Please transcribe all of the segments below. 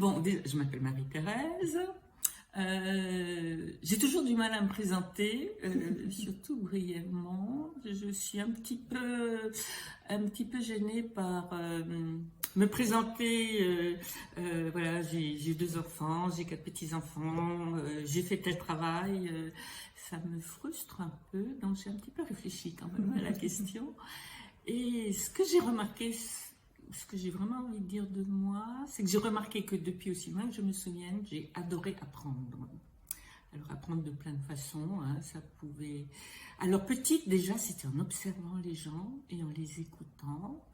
Bon, déjà, je m'appelle Marie-Thérèse. J'ai toujours du mal à me présenter, surtout brièvement. Je suis un petit peu gênée par me présenter. Voilà, j'ai 2 enfants, j'ai 4 petits-enfants, j'ai fait tel travail. Ça me frustre un peu, donc j'ai un petit peu réfléchi quand même à la question. Et ce que j'ai remarqué, ce que j'ai vraiment envie de dire de moi, c'est que j'ai remarqué que depuis aussi loin que je me souvienne, j'ai adoré apprendre. Alors apprendre de plein de façons, hein, ça pouvait... Alors petite déjà, c'était en observant les gens et en les écoutant.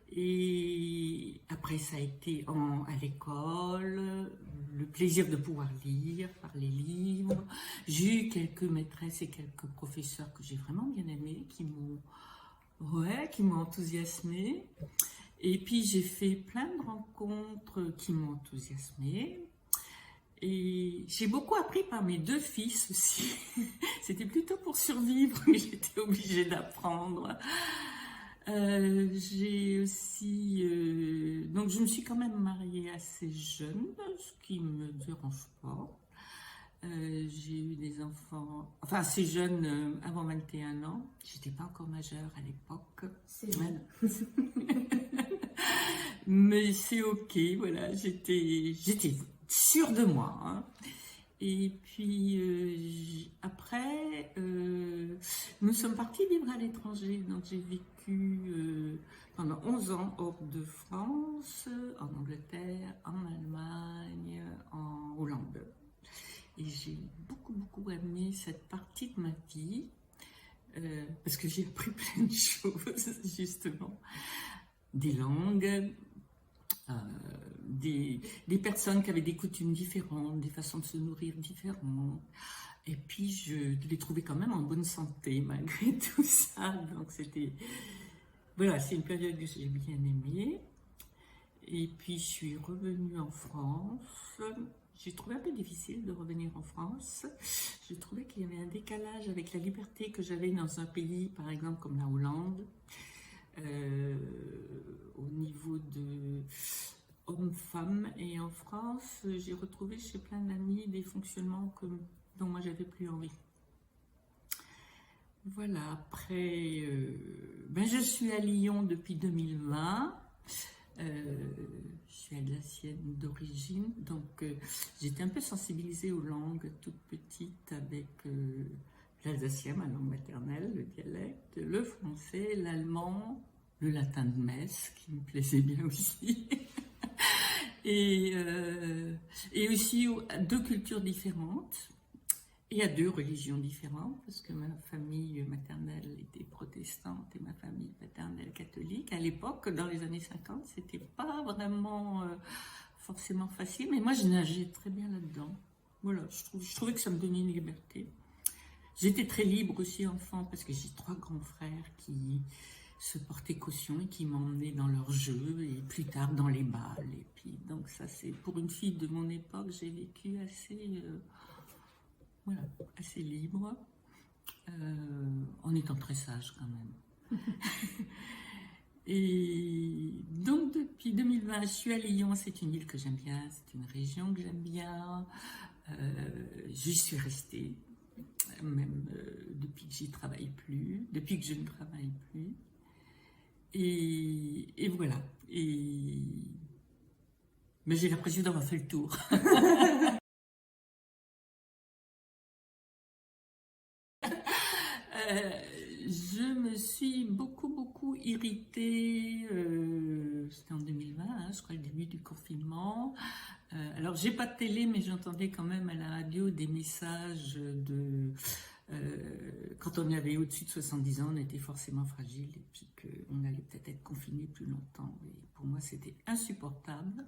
Et après ça a été à l'école, le plaisir de pouvoir lire par les livres. J'ai eu quelques maîtresses et quelques professeurs que j'ai vraiment bien aimés, qui m'ont enthousiasmée. Et puis j'ai fait plein de rencontres qui m'ont enthousiasmée. Et j'ai beaucoup appris par mes 2 fils aussi. C'était plutôt pour survivre que j'étais obligée d'apprendre. J'ai aussi... donc je me suis quand même mariée assez jeune, ce qui ne me dérange pas. J'ai eu des enfants, enfin assez jeunes, avant 21 ans. J'étais pas encore majeure à l'époque. C'est jeune. Mais c'est ok, voilà, j'étais sûre de moi. Hein. Et puis après, nous sommes partis vivre à l'étranger. Donc j'ai vécu pendant 11 ans hors de France, en Angleterre, en Allemagne, en Hollande. Et j'ai beaucoup aimé cette partie de ma vie, parce que j'ai appris plein de choses, justement. Des langues, des personnes qui avaient des coutumes différentes, des façons de se nourrir différentes. Et puis je les trouvais quand même en bonne santé malgré tout ça. Donc c'était... Voilà, c'est une période que j'ai bien aimée. Et puis je suis revenue en France. J'ai trouvé un peu difficile de revenir en France. Je trouvais qu'il y avait un décalage avec la liberté que j'avais dans un pays, par exemple, comme la Hollande. Au niveau de hommes-femmes. Et en France, j'ai retrouvé chez plein d'amis des fonctionnements dont moi, j'avais plus envie. Voilà, après, je suis à Lyon depuis 2020. Je suis alsacienne d'origine, donc j'étais un peu sensibilisée aux langues toute petite avec l'alsacien, ma langue maternelle, le dialecte, le français, l'allemand, le latin de Metz, qui me plaisait bien aussi. Et aussi 2 cultures différentes. Et à 2 religions différentes, parce que ma famille maternelle était protestante et ma famille paternelle catholique. À l'époque, dans les années 50, c'était pas vraiment forcément facile, mais moi je nageais très bien là-dedans. Voilà, je trouvais que ça me donnait une liberté. J'étais très libre aussi enfant, parce que j'ai 3 grands frères qui se portaient caution et qui m'emmenaient dans leurs jeux, et plus tard dans les balles. Et puis, donc ça, c'est pour une fille de mon époque, j'ai vécu assez libre, en étant très sage quand même. Et donc depuis 2020, je suis à Lyon, c'est une île que j'aime bien, c'est une région que j'aime bien. J'y suis restée, même depuis que je ne travaille plus. Et voilà. Mais j'ai l'impression d'avoir fait le tour. Je me suis beaucoup irritée, c'était en 2020, hein, je crois le début du confinement. Alors j'ai pas de télé, mais j'entendais quand même à la radio des messages quand on avait au-dessus de 70 ans, on était forcément fragile et puis qu'on allait peut-être être confiné plus longtemps. Et pour moi, c'était insupportable.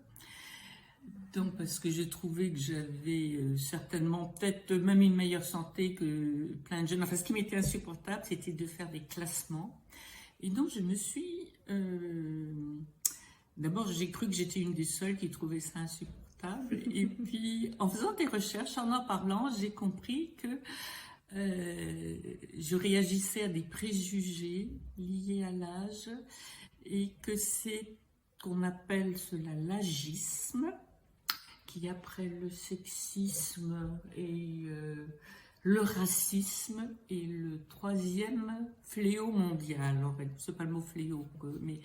Donc, parce que j'ai trouvé que j'avais certainement peut-être même une meilleure santé que plein de jeunes. Enfin, ce qui m'était insupportable, c'était de faire des classements. Et donc, je me suis... D'abord, j'ai cru que j'étais une des seules qui trouvait ça insupportable. Et puis, en faisant des recherches, en parlant, j'ai compris que je réagissais à des préjugés liés à l'âge et que c'est qu'on appelle cela l'agisme. qui après le sexisme et le racisme est le troisième fléau mondial. En fait, c'est pas le mot fléau, mais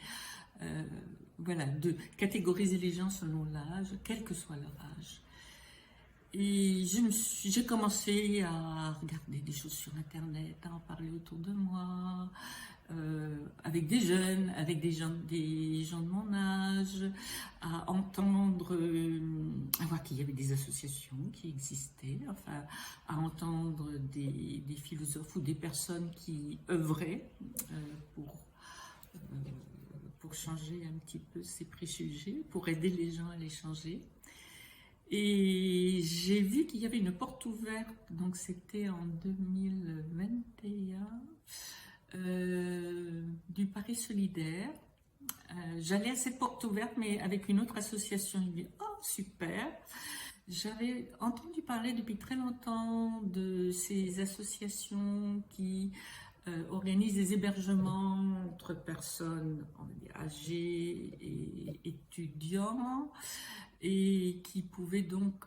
voilà, de catégoriser les gens selon l'âge, quel que soit leur âge. Et j'ai commencé à regarder des choses sur Internet, à en parler autour de moi, avec des jeunes, avec des gens de mon âge, à entendre, à voir qu'il y avait des associations qui existaient, enfin, à entendre des philosophes ou des personnes qui œuvraient pour changer un petit peu ces préjugés, pour aider les gens à les changer. Et j'ai vu qu'il y avait une porte ouverte, donc c'était en 2021, du Paris Solidaire. J'allais à cette porte ouverte, mais avec une autre association. Je me dis, oh super! J'avais entendu parler depuis très longtemps de ces associations qui organisent des hébergements entre personnes, on va dire, âgées et étudiants, et qui pouvaient donc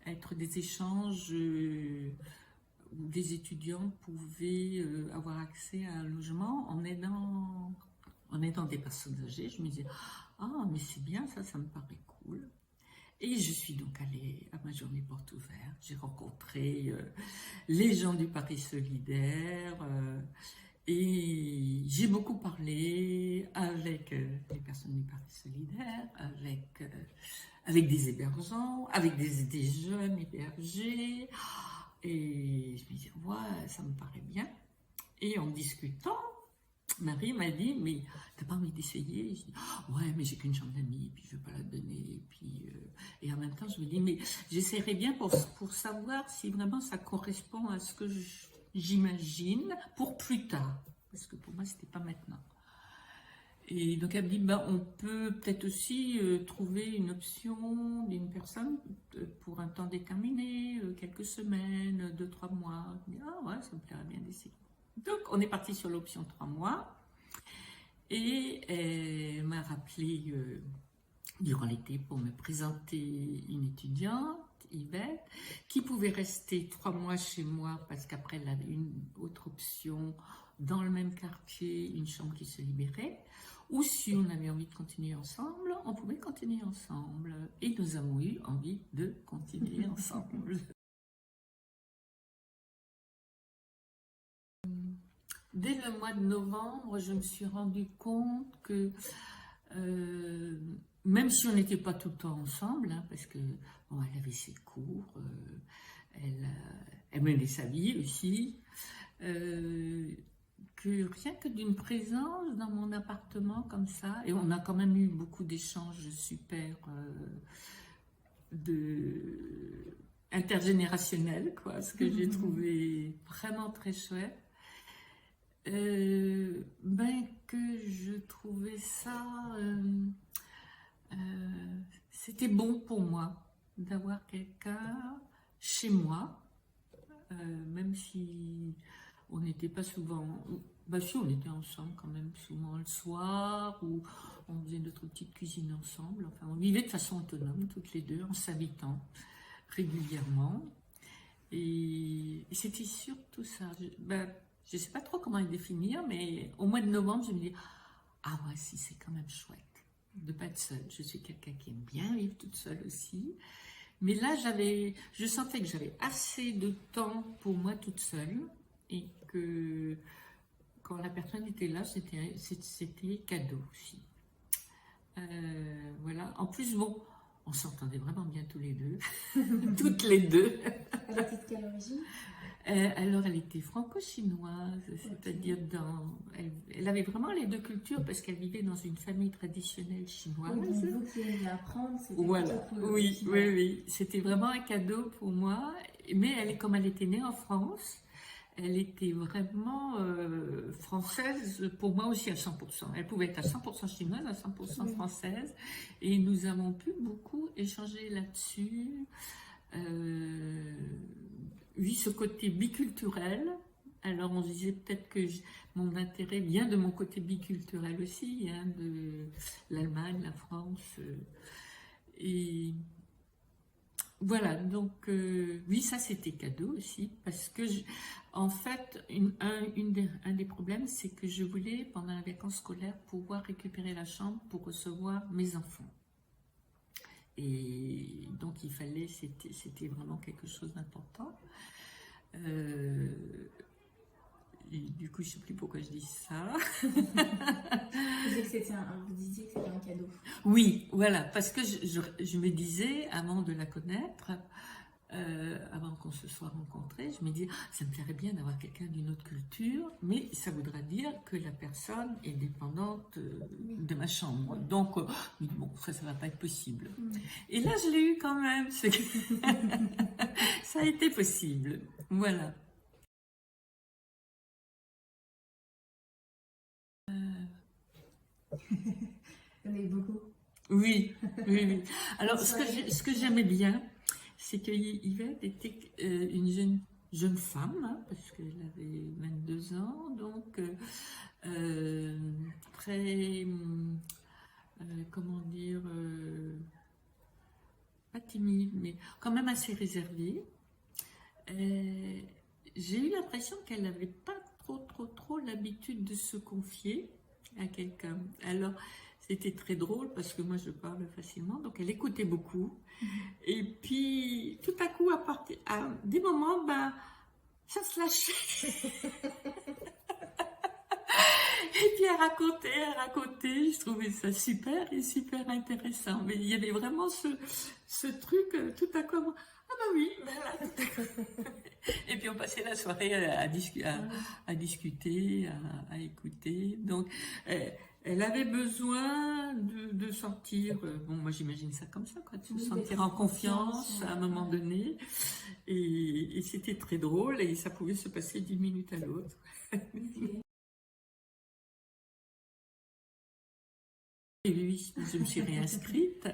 être des échanges où des étudiants pouvaient avoir accès à un logement en aidant des personnes âgées. Je me disais, ah mais c'est bien, ça me paraît cool. Et je suis donc allée à ma journée porte ouverte. J'ai rencontré les gens du Paris Solidaire et j'ai beaucoup parlé avec les personnes du Paris Solidaire, avec des hébergeants, avec des jeunes hébergés. Et je me disais, ouais, ça me paraît bien. Et en discutant, Marie m'a dit, mais t'as pas envie d'essayer? Je dis, ouais, mais j'ai qu'une chambre d'amis, puis je veux pas la donner. Et en même temps, je me dis, mais j'essaierai bien pour savoir si vraiment ça correspond à ce que j'imagine pour plus tard. Parce que pour moi, c'était pas maintenant. Et donc elle me dit, bah, on peut peut-être aussi trouver une option d'une personne pour un temps déterminé, quelques semaines, 2-3 mois. Je dis, ah ouais, ça me plairait bien d'essayer. Donc on est parti sur l'option 3 mois. Et elle m'a rappelé durant l'été pour me présenter une étudiante, Yvette, qui pouvait rester 3 mois chez moi parce qu'après elle avait une autre option dans le même quartier, une chambre qui se libérait. Ou si on avait envie de continuer ensemble, on pouvait continuer ensemble. Et nous avons eu envie de continuer ensemble. Dès le mois de novembre, je me suis rendu compte que même si on n'était pas tout le temps ensemble, hein, parce que bon, elle avait ses cours, elle menait sa vie aussi, que rien que d'une présence dans mon appartement comme ça, et on a quand même eu beaucoup d'échanges super intergénérationnels, quoi, ce que j'ai trouvé vraiment très chouette. Que je trouvais ça, c'était bon pour moi d'avoir quelqu'un chez moi, même si on n'était pas souvent, bah si on était ensemble quand même souvent le soir, ou on faisait notre petite cuisine ensemble, enfin on vivait de façon autonome toutes les deux en s'invitant régulièrement, et c'était surtout ça. Je ne sais pas trop comment le définir, mais au mois de novembre, je me dis, ah ouais, si, c'est quand même chouette de ne pas être seule. Je suis quelqu'un qui aime bien vivre toute seule aussi. Mais là, je sentais que j'avais assez de temps pour moi toute seule, et que quand la personne était là, c'était cadeau aussi. Voilà. En plus, bon, on s'entendait vraiment bien tous les deux, toutes les deux. Elle était de quelle origine? Alors, elle était franco-chinoise, c'est-à-dire elle avait vraiment les deux cultures parce qu'elle vivait dans une famille traditionnelle chinoise. Oui, donc vous qui aimez apprendre, c'était voilà. cool. Oui, c'était vraiment un cadeau pour moi. Mais comme elle était née en France, elle était vraiment française pour moi aussi à 100%. Elle pouvait être à 100% chinoise, à 100% française. Et nous avons pu beaucoup échanger là-dessus. Oui, ce côté biculturel. Alors on se disait peut-être que mon intérêt vient de mon côté biculturel aussi, hein, de l'Allemagne, la France. Et voilà, donc oui, ça c'était cadeau aussi, parce que en fait, un des problèmes, c'est que je voulais, pendant les vacances scolaires, pouvoir récupérer la chambre pour recevoir mes enfants. Et donc il fallait, c'était vraiment quelque chose d'important. Et du coup, je ne sais plus pourquoi je dis ça. Vous disiez que c'était un cadeau. Oui, voilà, parce que je me disais, avant de la connaître, avant qu'on se soit rencontrés, je me dis, ah, ça me plairait bien d'avoir quelqu'un d'une autre culture, mais ça voudra dire que la personne est dépendante de ma chambre. Donc, bon, ça ne va pas être possible. Et là, je l'ai eu quand même. Ça a été possible. Voilà. Il y en a eu beaucoup. Oui, oui, oui. Alors, ce que j'aimais bien, c'est que Yvette était une jeune femme, hein, parce qu'elle avait 22 ans, donc très, comment dire, pas timide, mais quand même assez réservée. J'ai eu l'impression qu'elle n'avait pas trop l'habitude de se confier à quelqu'un. Alors, c'était très drôle parce que moi je parle facilement, donc elle écoutait beaucoup. Et puis, tout à coup, à des moments, ben, ça se lâchait. Et puis elle racontait, je trouvais ça super et super intéressant. Mais il y avait vraiment ce truc, tout à coup, ah ben oui, ben là, tout à coup. Et puis on passait la soirée à discuter, à écouter. Donc, elle avait besoin de sentir, bon moi j'imagine ça comme ça, quoi, de se sentir en confiance à un moment donné. Et c'était très drôle et ça pouvait se passer d'une minute à l'autre. Et oui, je me suis réinscrite.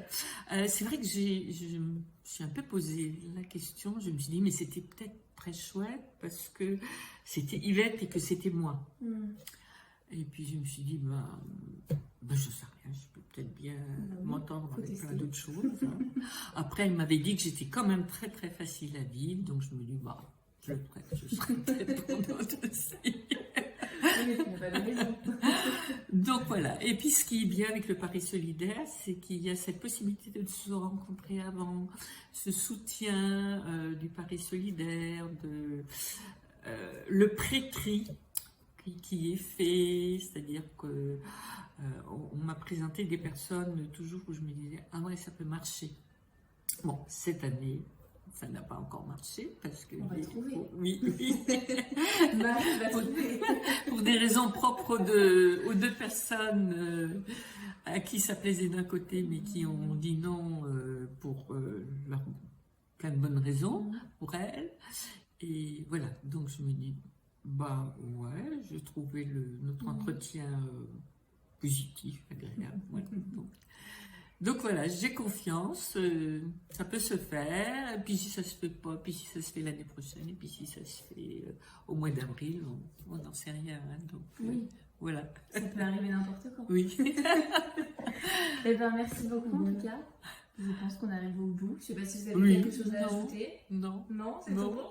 C'est vrai que je me suis un peu posé la question. Je me suis dit, mais c'était peut-être très chouette parce que c'était Yvette et que c'était moi. Et puis je me suis dit, je sais rien, je peux peut-être bien m'entendre avec plein d'autres choses. Hein. Après, elle m'avait dit que j'étais quand même très très facile à vivre, donc je me dis, je serais prête pour d'autres aussi. Donc voilà, et puis ce qui est bien avec le Paris solidaire, c'est qu'il y a cette possibilité de se rencontrer avant, ce soutien du Paris solidaire, le pré-tri qui est fait, c'est-à-dire que on m'a présenté des personnes toujours où je me disais, ah ouais, ça peut marcher. Bon, cette année, ça n'a pas encore marché parce que on va trouver. Oui. Marie va trouver. Pour des raisons propres aux deux personnes à qui ça plaisait d'un côté mais qui ont dit non pour plein de bonnes raisons pour elles. Et voilà, donc je me dis, ouais, j'ai trouvé notre entretien positif, agréable. Voilà. Donc voilà, j'ai confiance, ça peut se faire, et puis si ça se fait pas, puis si ça se fait l'année prochaine, et puis si ça se fait au mois d'avril, on n'en sait rien. Hein, donc voilà. Ça peut arriver n'importe quand. Oui. Eh ben, merci beaucoup en tout cas. Je pense qu'on arrive au bout. Je ne sais pas si vous avez quelque chose à ajouter. Non. Non, c'est tout bon.